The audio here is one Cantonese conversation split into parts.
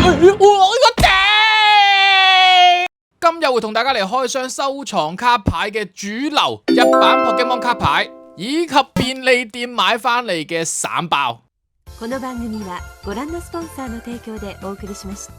我個頂！今日會同大家嚟開箱收藏卡牌嘅主流日版 Pokemon 卡牌，以及便利店買翻嚟嘅散包。この番組はご覧のスポンサーの提供でお送りしました。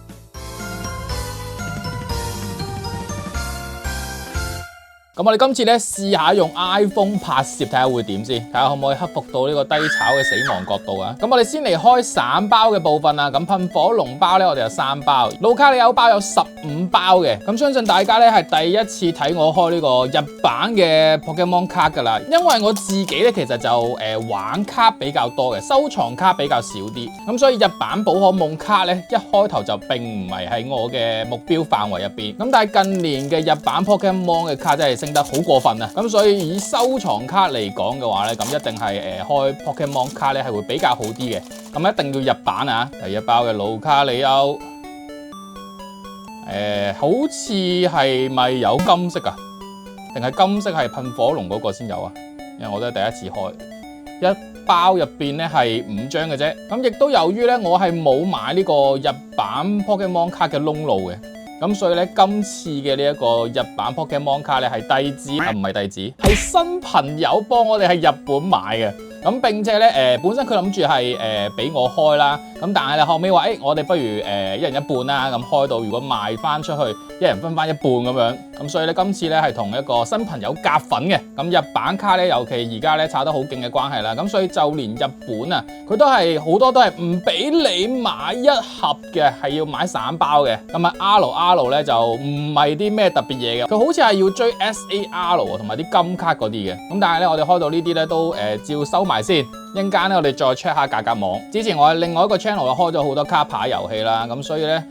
咁我哋今次咧試下用 iPhone 拍攝睇下會點先，睇下可唔可以克服到呢個低炒嘅死亡角度啊！咁我哋先嚟開散包嘅部分啦。咁噴火龍包咧，我哋有3包，盧卡里歐包有15包嘅。咁相信大家咧係第一次睇我開呢個日版嘅 Pokemon 卡噶啦，因為我自己咧其實就玩卡比較多嘅，收藏卡比較少啲。咁所以日版寶可夢卡咧一開頭就並唔係喺我嘅目標範圍入邊。咁但係近年嘅日版 Pokemon 嘅卡真係得好過分啊！咁所以以收藏卡嚟講嘅話咧，咁一定係開 Pokemon 卡咧係會比較好啲嘅。咁一定要日版啊！第一包嘅盧卡里歐，好似係咪有金色啊？定係金色係噴火龍嗰個先有啊？因為我都係第一次開，一包入邊咧係5張嘅啫。咁亦都由於咧我係冇買呢個日版 Pokemon 卡嘅窿路嘅。咁所以咧，今次嘅呢一個日版 Pokemon 卡咧係遞紙，唔係遞紙，係新朋友幫我哋喺日本買嘅。咁並且咧，本身佢諗住係俾我開啦。咁但係咧後尾話，我哋不如一人一半啦。咁開到如果賣翻出去，一人分翻一半咁樣。咁所以咧，今次咧係同一個新朋友夾份嘅。咁日版卡咧，尤其而家咧炒得好勁嘅關係啦。咁所以就連日本啊，佢都係好多都係唔俾你買一盒嘅，係要買散包嘅。咁啊 RR 咧就唔係啲咩特別嘢嘅，佢好似係要追 SAR 同埋啲金卡嗰啲嘅。咁但係咧，我哋開到呢啲咧都照收埋先。一陣間咧，我哋再 check 下價格網。之前我喺另外一個 channel 又開咗好多卡牌遊戲啦，咁所以咧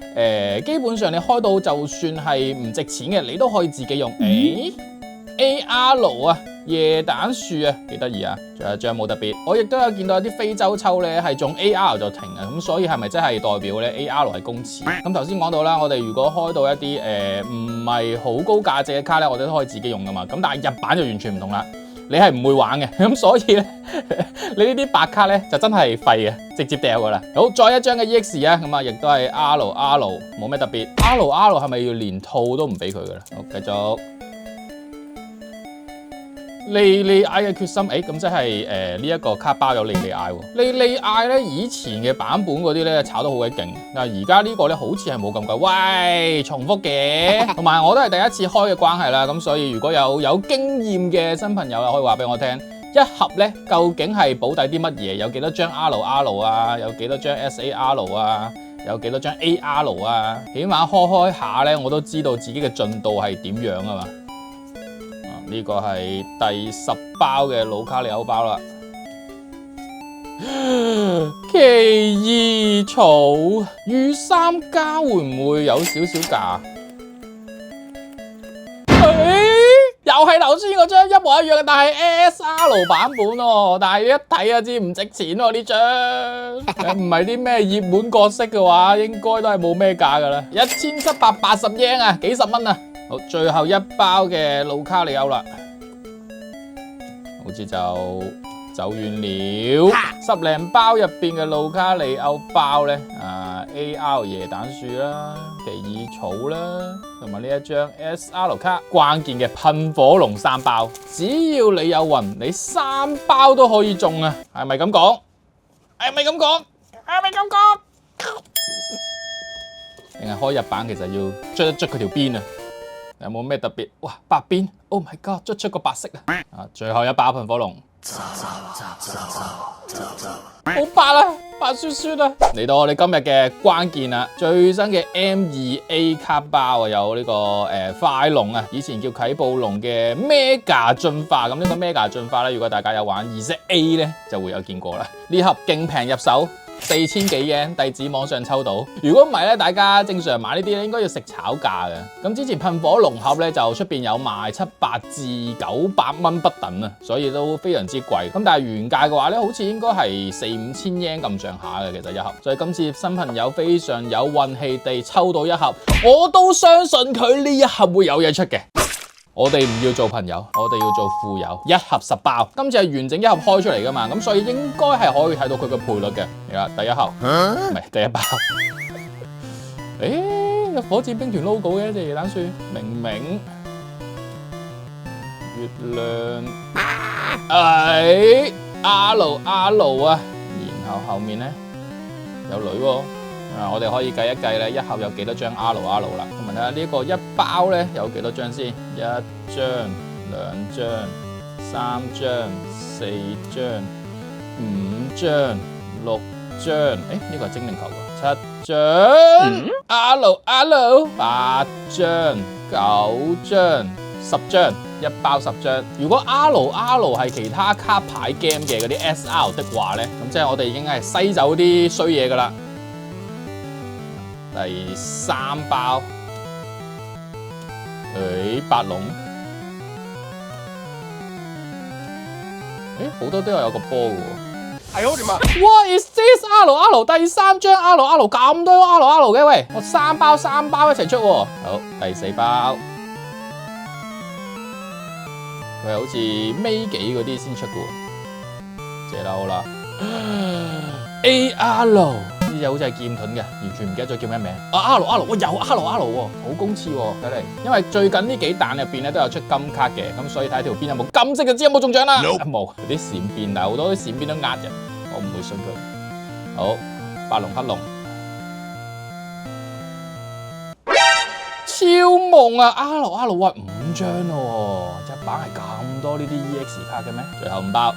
基本上你開到就算係唔值錢嘅，你都可以自己用。AR 啊，夜蛋樹啊，幾得意啊！仲有一張冇特別，我亦都有見到有啲非洲抽咧係中 AR 就停啊，咁所以係咪真係代表咧 AR 係公廁？咁頭先講到啦，我哋如果開到一啲唔係好高價值嘅卡咧，我哋都可以自己用噶嘛。咁但係日版就完全唔同啦。你係唔會玩嘅，咁所以咧，你呢啲白卡咧就真係廢嘅，直接掉噶啦。好，再一張嘅 EX 啊，咁啊，亦都係 RR，冇咩特別。RR 係咪要連套都唔俾佢噶啦？好，繼續。莉莉艾嘅決心，咁即係呢一個卡包有莉莉艾喎。莉莉艾咧以前嘅版本嗰啲咧炒得好鬼勁，但係而家呢個咧好似係冇咁貴。喂，重複嘅，同埋我都係第一次開嘅關係啦，咁所以如果有經驗嘅新朋友啊，可以話俾我聽，一盒咧究竟係保底啲乜嘢？有幾多張 RR 啊？有幾多張 SAR 啊？有幾多張 AR 啊？起碼開下咧，我都知道自己嘅進度係點樣啊嘛。呢個係第10包嘅盧卡里歐包啦。奇異草御三家會唔會有少少價？又係頭先嗰張一模一樣嘅，但係 SR 版本喎。但係一睇就知唔值錢喎呢張。唔係啲咩熱門角色嘅話，應該都係冇咩價噶啦。1780 yen 啊，幾十蚊啊！好，最後一包嘅盧卡里歐啦，好似就走遠了。10零包入邊嘅盧卡里歐包咧，AR 椰蛋樹啦、奇異草啦，同埋呢一張 SR 卡，關鍵嘅噴火龍3包，只要你有運，你3包都可以中啊！係咪咁講？係咪咁講？係咪咁講？定係開日版其實要捽一捽佢條邊啊！有冇咩特別？哇，白邊 ！Oh my god， 捽出個白色啊！最後一包噴火龍，好白啊，白雪雪啊！嚟到我哋今日嘅關鍵啦，最新嘅 M2A 卡包啊，有呢個快龍啊，以前叫啟暴龍嘅 Mega 進化。咁呢個 Mega 進化咧，如果大家有玩 2ZA 咧，就會有見過啦。呢盒勁平入手。4000幾yen，遞紙網上抽到。如果唔係咧，大家正常買呢啲咧，應該要食炒價嘅。咁之前噴火龍盒咧就出邊有賣700至900蚊不等啊，所以都非常之貴。咁但係原價嘅話咧，好似應該係4、5千yen咁上下嘅，其實一盒。所以今次新朋友非常有運氣地抽到一盒，我都相信佢呢一盒會有嘢出嘅。我哋唔要做朋友，我哋要做富友。一盒10包，今次係完整一盒開出嚟噶嘛，咁所以應該係可以睇到佢嘅賠率嘅。嚟啦，第一盒，唔係第一包。誒，有火箭兵團 logo 嘅隻椰蛋樹，明明月亮，R 啊，然後後面咧有女喎，我哋可以計一計咧，一盒有幾多張 R 啦？咁問睇下呢個一包咧有幾多張先？一張、兩張、三張、四張、五張、六張，呢個係精靈球喎，七張，R，八張、九張、10張，一包10張。如果 R 係其他卡牌 game 嘅嗰啲 SR 的話咧，咁即係我哋已經係篩走啲衰嘢噶啦。第3包，八龍，好多都有個波嘅喎。係好點啊 ？What is this R 第3張 R 咁多 R 嘅喂，我3包一齊出喎。好，第4包。佢係好似尾幾嗰啲先出嘅喎，謝啦好啦。AR 呢隻好似係劍盾嘅，完全唔記得咗叫咩名。R，我有 R 喎，好公廁喎，睇嚟。因為最近呢幾彈入邊咧都有出金卡嘅，咁所以睇條邊有冇金色就知有冇中獎啦。冇，有啲閃變，但係好多啲閃變都呃人，我唔會信佢。好，白龍黑龍。超夢啊 ！R 哇5張咯，一版係咁多呢啲 EX 卡嘅咩？最後5包，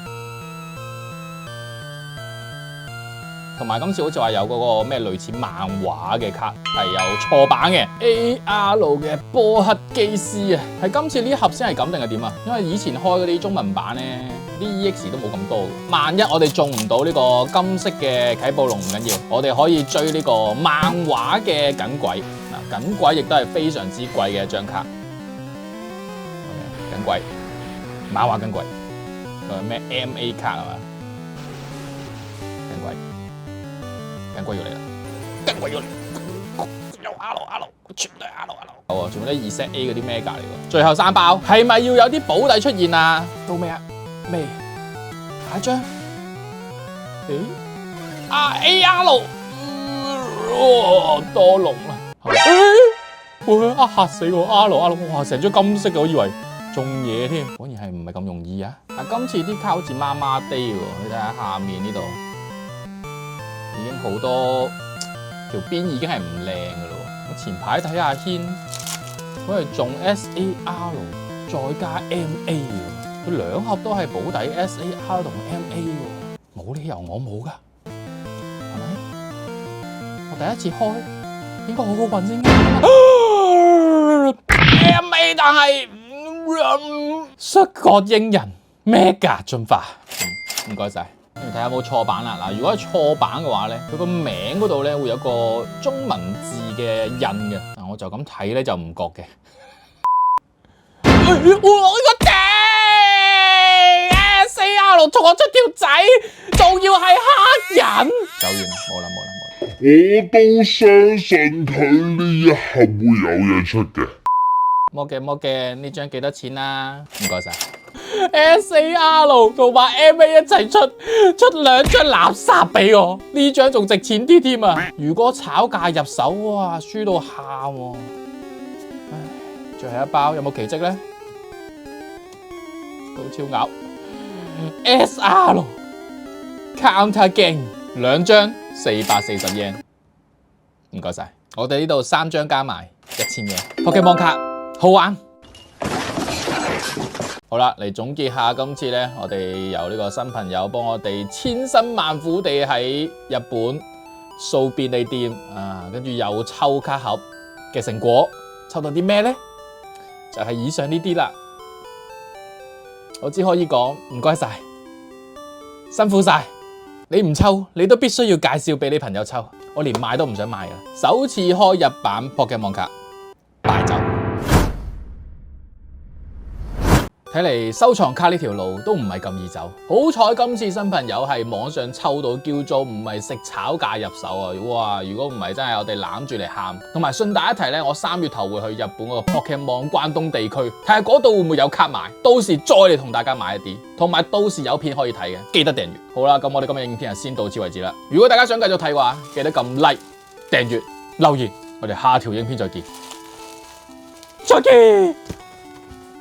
同埋今次好似話有嗰個咩類似漫畫嘅卡，係有錯版嘅 AR 嘅波克基斯啊，係今次呢盒先係咁定係點啊？因為以前開嗰啲中文版咧，啲 EX 都冇咁多。萬一我哋中唔到呢個金色嘅啟暴龍唔緊要，我哋可以追呢個漫畫嘅緊鬼。緊鬼亦都係非常之貴嘅一張卡。緊鬼，漫畫緊鬼，咩 MA 卡係嘛？緊鬼要嚟啦！緊鬼要嚟，有 R，全部都係 R。哦，全部都係2set A 嗰啲 mega 嚟喎。最後3包，係咪要有啲保底出現啊？到未啊？未。下一張。AR，多龍啦。哇！嚇死我 ！R，哇！成張金色嘅，我以為中嘢添，果然係唔係咁容易啊！今次啲卡好似麻麻地喎，你睇下下面呢度已經好多條邊已經係唔靚嘅咯。我前排睇阿軒，佢係中 SAR 再加 MA 喎，佢2盒都係保底 SAR 同 MA 喎，冇理由我冇㗎，係咪？我第一次開。應該好好運先MA 但係摔角鷹人 Mega 進化，唔該晒。跟住睇下有冇錯版啦。嗱，如果係錯版嘅話咧，佢個名嗰度咧會有個中文字嘅印嘅。嗱，我就咁睇咧就唔覺嘅。我個頂 SAR 同我出條仔，仲要係黑人。走完啦，冇啦。我都相信佢呢一盒會有嘢出嘅。魔嘅，呢張幾多錢啊？唔該晒。SAR 同埋 MA 一齊出2張垃圾俾我，呢張仲值錢啲添啊！如果炒價入手，哇，輸到喊喎。唉，最後一包有冇奇蹟咧？高超鴨 SR Counter Game 2張。440 yen， 唔該晒。我哋呢度3張加埋1000 yen。Pokemon 卡好玩。好啦，嚟總結下今次咧，我哋由呢個新朋友幫我哋千辛萬苦地喺日本掃便利店啊，跟住又抽卡盒嘅成果，抽到啲咩咧？就係以上呢啲啦。我只可以講唔該晒，辛苦晒。你唔抽，你都必須要介紹俾你朋友抽。我連買都唔想買啊！首次開日版 Pokemon 卡，敗走。睇嚟收藏卡呢條路都唔係咁易走。好彩今次新朋友係網上抽到叫做唔係食炒價入手啊！哇！如果唔係真係我哋攬住嚟喊。同埋順帶一提咧，我3月頭會去日本嗰個 Pokemon 關東地區，睇下嗰度會唔會有卡賣，到時再嚟同大家買一啲，同埋到時有片可以睇嘅，記得訂閱。好啦，咁我哋今日影片就先到此為止啦。如果大家想繼續睇嘅話，記得撳 like、訂閱、留言。我哋下條影片再見，再見。